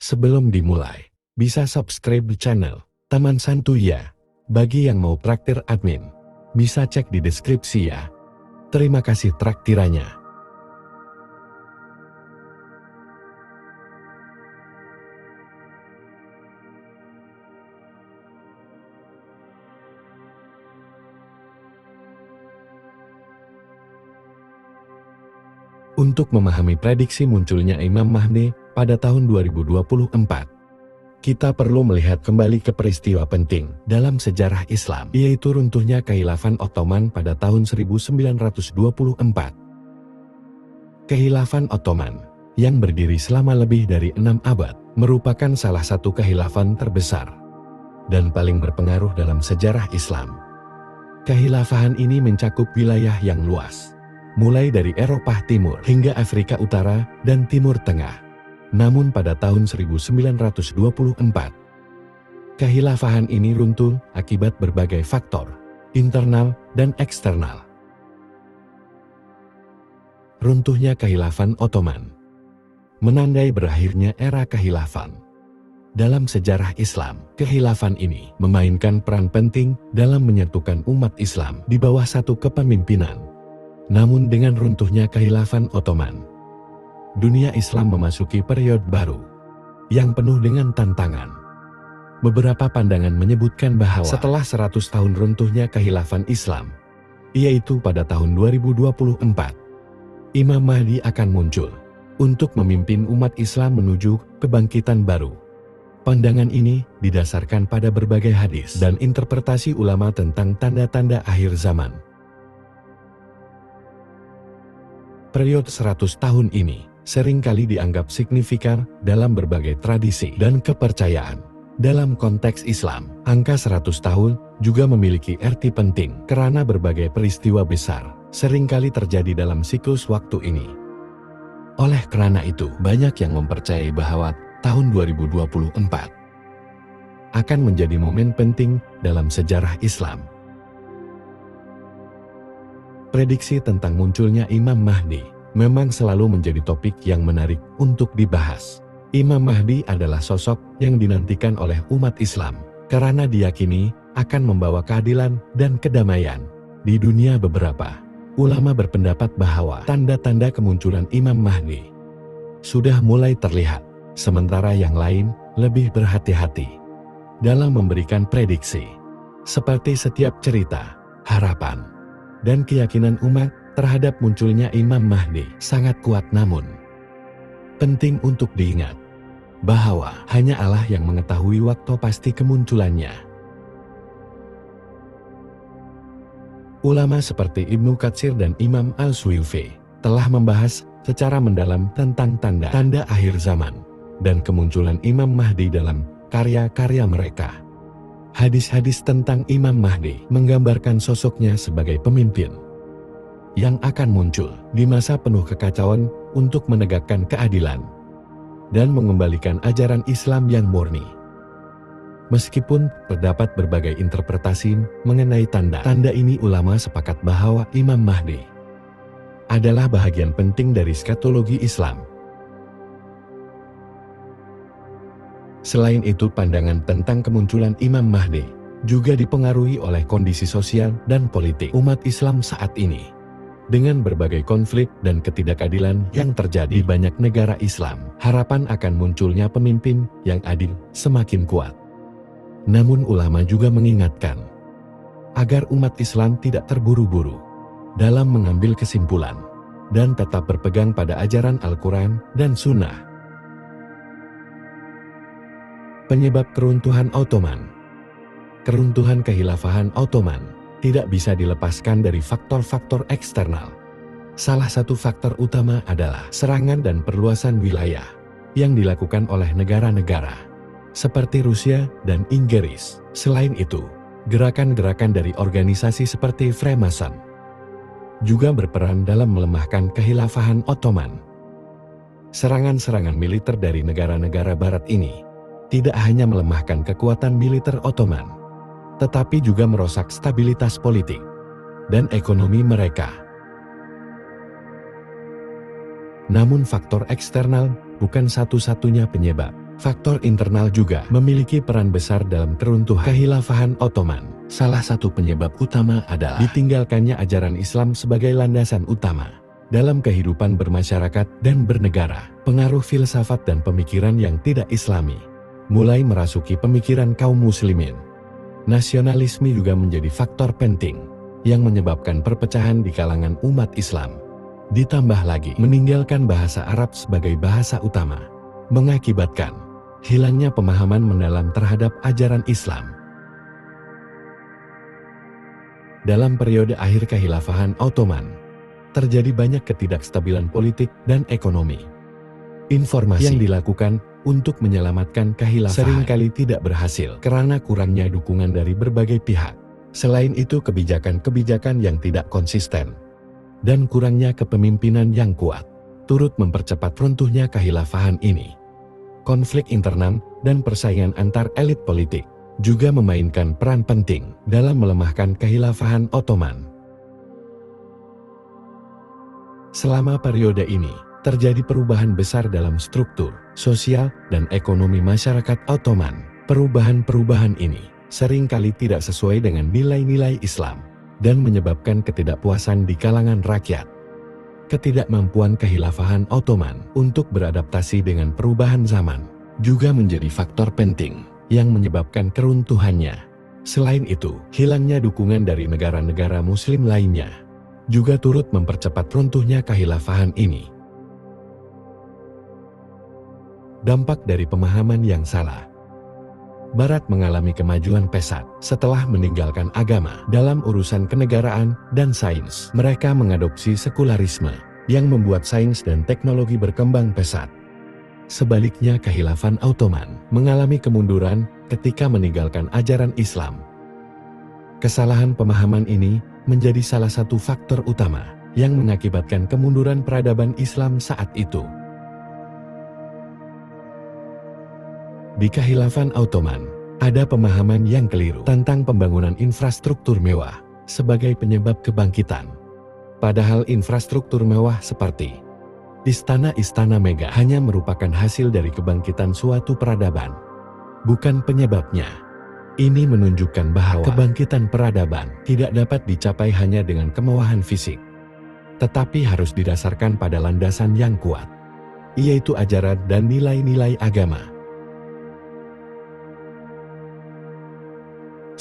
Sebelum dimulai, bisa subscribe di channel Taman Santuy ya. Bagi yang mau traktir admin, bisa cek di deskripsi ya. Terima kasih traktirannya. Untuk memahami prediksi munculnya Imam Mahdi pada tahun 2024, kita perlu melihat kembali ke peristiwa penting dalam sejarah Islam, yaitu runtuhnya Kekhilafan Ottoman pada tahun 1924. Kekhilafan Ottoman, yang berdiri selama lebih dari 6 abad, merupakan salah satu kekhilafan terbesar dan paling berpengaruh dalam sejarah Islam. Kekhilafahan ini mencakup wilayah yang luas, mulai dari Eropa Timur hingga Afrika Utara dan Timur Tengah. Namun pada tahun 1924, kekhilafahan ini runtuh akibat berbagai faktor, internal dan eksternal. Runtuhnya Kekhilafan Ottoman menandai berakhirnya era kekhilafan. Dalam sejarah Islam, kekhilafan ini memainkan peran penting dalam menyatukan umat Islam di bawah satu kepemimpinan. Namun dengan runtuhnya Kekhilafan Ottoman, dunia Islam memasuki periode baru yang penuh dengan tantangan. Beberapa pandangan menyebutkan bahwa setelah 100 tahun runtuhnya kekhilafan Islam, yaitu pada tahun 2024, Imam Mahdi akan muncul untuk memimpin umat Islam menuju kebangkitan baru. Pandangan ini didasarkan pada berbagai hadis dan interpretasi ulama tentang tanda-tanda akhir zaman. Periode 100 tahun ini seringkali dianggap signifikan dalam berbagai tradisi dan kepercayaan. Dalam konteks Islam, angka 100 tahun juga memiliki arti penting karena berbagai peristiwa besar seringkali terjadi dalam siklus waktu ini. Oleh karena itu, banyak yang mempercayai bahwa tahun 2024 akan menjadi momen penting dalam sejarah Islam. Prediksi tentang munculnya Imam Mahdi memang selalu menjadi topik yang menarik untuk dibahas. Imam Mahdi adalah sosok yang dinantikan oleh umat Islam karena diyakini akan membawa keadilan dan kedamaian di dunia. Beberapa ulama berpendapat bahwa tanda-tanda kemunculan Imam Mahdi sudah mulai terlihat, sementara yang lain lebih berhati-hati dalam memberikan prediksi. Seperti setiap cerita, harapan dan keyakinan umat terhadap munculnya Imam Mahdi sangat kuat, namun penting untuk diingat bahwa hanya Allah yang mengetahui waktu pasti kemunculannya. Ulama seperti Ibnu Katsir dan Imam Al-Suyuti telah membahas secara mendalam tentang tanda-tanda akhir zaman dan kemunculan Imam Mahdi dalam karya-karya mereka. Hadis-hadis tentang Imam Mahdi menggambarkan sosoknya sebagai pemimpin yang akan muncul di masa penuh kekacauan untuk menegakkan keadilan dan mengembalikan ajaran Islam yang murni. Meskipun terdapat berbagai interpretasi mengenai tanda-tanda ini, ulama sepakat bahwa Imam Mahdi adalah bahagian penting dari skatologi Islam. Selain itu, pandangan tentang kemunculan Imam Mahdi juga dipengaruhi oleh kondisi sosial dan politik umat Islam saat ini. Dengan berbagai konflik dan ketidakadilan yang terjadi di banyak negara Islam, harapan akan munculnya pemimpin yang adil semakin kuat. Namun ulama juga mengingatkan agar umat Islam tidak terburu-buru dalam mengambil kesimpulan dan tetap berpegang pada ajaran Al-Quran dan Sunnah. Penyebab keruntuhan Ottoman. Keruntuhan Kekhilafahan Ottoman tidak bisa dilepaskan dari faktor-faktor eksternal. Salah satu faktor utama adalah serangan dan perluasan wilayah yang dilakukan oleh negara-negara seperti Rusia dan Inggris. Selain itu, gerakan-gerakan dari organisasi seperti Freemason juga berperan dalam melemahkan Kekhilafahan Ottoman. Serangan-serangan militer dari negara-negara barat ini tidak hanya melemahkan kekuatan militer Ottoman, tetapi juga merusak stabilitas politik dan ekonomi mereka. Namun faktor eksternal bukan satu-satunya penyebab. Faktor internal juga memiliki peran besar dalam keruntuhan Kekhilafahan Ottoman. Salah satu penyebab utama adalah ditinggalkannya ajaran Islam sebagai landasan utama dalam kehidupan bermasyarakat dan bernegara. Pengaruh filsafat dan pemikiran yang tidak Islami mulai merasuki pemikiran kaum muslimin. Nasionalisme juga menjadi faktor penting yang menyebabkan perpecahan di kalangan umat Islam. Ditambah lagi meninggalkan bahasa Arab sebagai bahasa utama mengakibatkan hilangnya pemahaman mendalam terhadap ajaran Islam. Dalam periode akhir Kekhilafahan Ottoman, terjadi banyak ketidakstabilan politik dan ekonomi. Informasi yang dilakukan untuk menyelamatkan kekhilafahan seringkali tidak berhasil karena kurangnya dukungan dari berbagai pihak. Selain itu, kebijakan-kebijakan yang tidak konsisten dan kurangnya kepemimpinan yang kuat turut mempercepat runtuhnya kekhilafahan ini. Konflik internal dan persaingan antar elit politik juga memainkan peran penting dalam melemahkan Kekhilafahan Ottoman. Selama periode ini, terjadi perubahan besar dalam struktur, sosial, dan ekonomi masyarakat Ottoman. Perubahan-perubahan ini seringkali tidak sesuai dengan nilai-nilai Islam dan menyebabkan ketidakpuasan di kalangan rakyat. Ketidakmampuan Kekhilafahan Ottoman untuk beradaptasi dengan perubahan zaman juga menjadi faktor penting yang menyebabkan keruntuhannya. Selain itu, hilangnya dukungan dari negara-negara muslim lainnya juga turut mempercepat runtuhnya kekhilafahan ini. Dampak dari pemahaman yang salah. Barat mengalami kemajuan pesat setelah meninggalkan agama dalam urusan kenegaraan dan sains. Mereka mengadopsi sekularisme yang membuat sains dan teknologi berkembang pesat. Sebaliknya, Kekhilafahan Ottoman mengalami kemunduran ketika meninggalkan ajaran Islam. Kesalahan pemahaman ini menjadi salah satu faktor utama yang mengakibatkan kemunduran peradaban Islam saat itu. Di Kekhilafahan Ottoman, ada pemahaman yang keliru tentang pembangunan infrastruktur mewah sebagai penyebab kebangkitan. Padahal infrastruktur mewah seperti istana-istana megah hanya merupakan hasil dari kebangkitan suatu peradaban, bukan penyebabnya. Ini menunjukkan bahwa kebangkitan peradaban tidak dapat dicapai hanya dengan kemewahan fisik, tetapi harus didasarkan pada landasan yang kuat, yaitu ajaran dan nilai-nilai agama.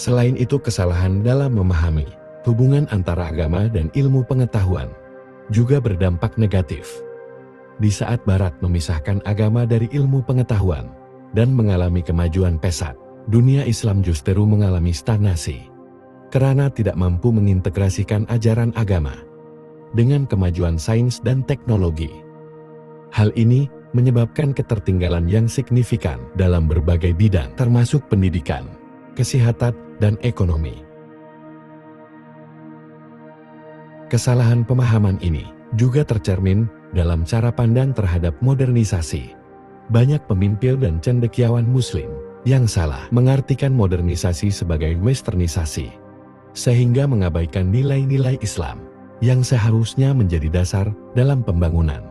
Selain itu, kesalahan dalam memahami hubungan antara agama dan ilmu pengetahuan juga berdampak negatif. Di saat Barat memisahkan agama dari ilmu pengetahuan dan mengalami kemajuan pesat, dunia Islam justru mengalami stagnasi karena tidak mampu mengintegrasikan ajaran agama dengan kemajuan sains dan teknologi. Hal ini menyebabkan ketertinggalan yang signifikan dalam berbagai bidang termasuk pendidikan, kesehatan, dan ekonomi. Kesalahan pemahaman ini juga tercermin dalam cara pandang terhadap modernisasi. Banyak pemimpin dan cendekiawan muslim yang salah mengartikan modernisasi sebagai westernisasi, sehingga mengabaikan nilai-nilai Islam yang seharusnya menjadi dasar dalam pembangunan.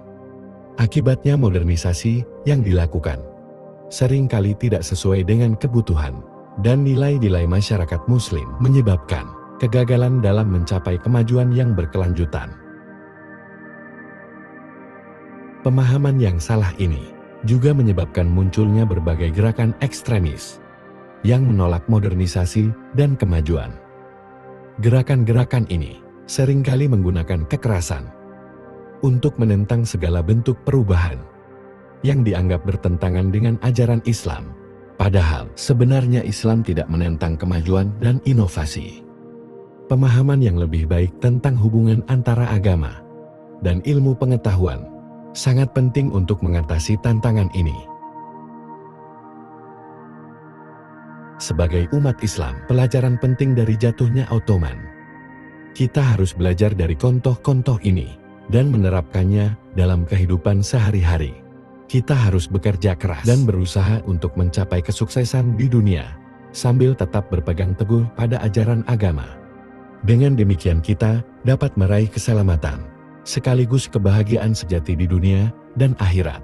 Akibatnya, modernisasi yang dilakukan seringkali tidak sesuai dengan kebutuhan dan nilai-nilai masyarakat muslim, menyebabkan kegagalan dalam mencapai kemajuan yang berkelanjutan. Pemahaman yang salah ini juga menyebabkan munculnya berbagai gerakan ekstremis yang menolak modernisasi dan kemajuan. Gerakan-gerakan ini seringkali menggunakan kekerasan untuk menentang segala bentuk perubahan yang dianggap bertentangan dengan ajaran Islam. Padahal sebenarnya Islam tidak menentang kemajuan dan inovasi. Pemahaman yang lebih baik tentang hubungan antara agama dan ilmu pengetahuan sangat penting untuk mengatasi tantangan ini. Sebagai umat Islam, pelajaran penting dari jatuhnya Ottoman. Kita harus belajar dari contoh-contoh ini dan menerapkannya dalam kehidupan sehari-hari. Kita harus bekerja keras dan berusaha untuk mencapai kesuksesan di dunia, sambil tetap berpegang teguh pada ajaran agama. Dengan demikian kita dapat meraih keselamatan, sekaligus kebahagiaan sejati di dunia dan akhirat.